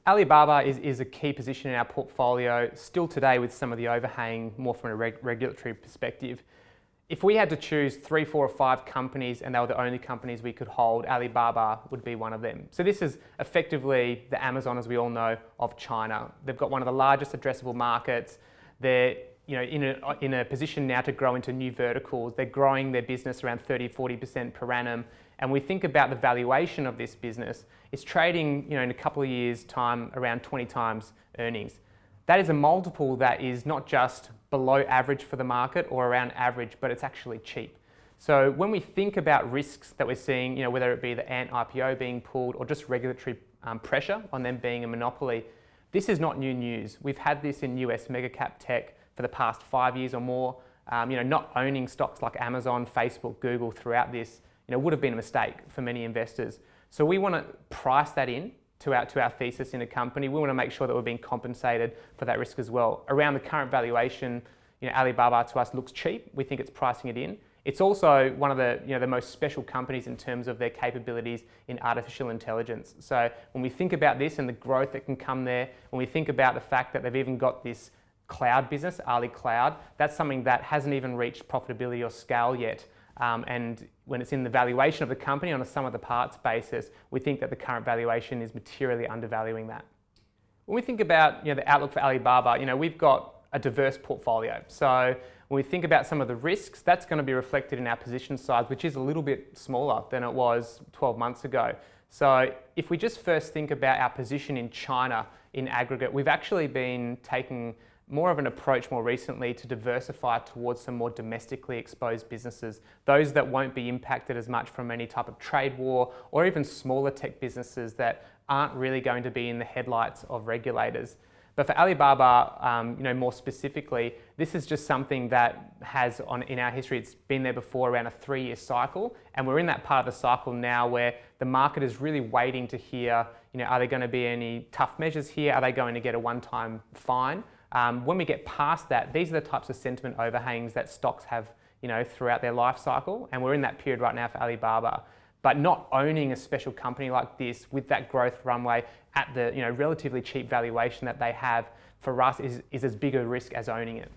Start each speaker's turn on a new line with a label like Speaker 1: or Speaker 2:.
Speaker 1: Alibaba is a key position in our portfolio still today with some of the overhang more from a regulatory perspective. If we had to choose 3, 4 or 5 companies and they were the only companies we could hold, Alibaba would be one of them. So this is effectively the Amazon, as we all know, of China. They've got one of the largest addressable markets. They're in a position now to grow into new verticals. They're growing their business around 30-40% per annum. And we think about the valuation of this business, it's trading in a couple of years' time around 20 times earnings. That is a multiple that is not just below average for the market or around average, but it's actually cheap. So when we think about risks that we're seeing, whether it be the Ant IPO being pulled or just regulatory pressure on them being a monopoly, this is not new news. We've had this in US mega-cap tech for the past 5 years or more. Not owning stocks like Amazon, Facebook, Google throughout this would have been a mistake for many investors. So we want to price that in to our thesis in a company. We want to make sure that we're being compensated for that risk as well. Around the current valuation, Alibaba to us looks cheap. We think it's pricing it in. It's also one of the most special companies in terms of their capabilities in artificial intelligence. So when we think about this and the growth that can come there, when we think about the fact that they've even got this cloud business, Ali Cloud, that's something that hasn't even reached profitability or scale yet. And when it's in the valuation of the company on a sum of the parts basis, we think that the current valuation is materially undervaluing that. When we think about the outlook for Alibaba, we've got a diverse portfolio. So when we think about some of the risks, that's going to be reflected in our position size, which is a little bit smaller than it was 12 months ago. So if we just first think about our position in China in aggregate, we've actually been taking more of an approach more recently to diversify towards some more domestically exposed businesses, those that won't be impacted as much from any type of trade war or even smaller tech businesses that aren't really going to be in the headlights of regulators. But for Alibaba, more specifically, this is just something that has in our history, it's been there before around a 3-year cycle, and we're in that part of the cycle now where the market is really waiting to hear, are there going to be any tough measures here? Are they going to get a one-time fine? When we get past that, these are the types of sentiment overhangs that stocks have, throughout their life cycle, and we're in that period right now for Alibaba. But not owning a special company like this with that growth runway at the relatively cheap valuation that they have, for us is as big a risk as owning it.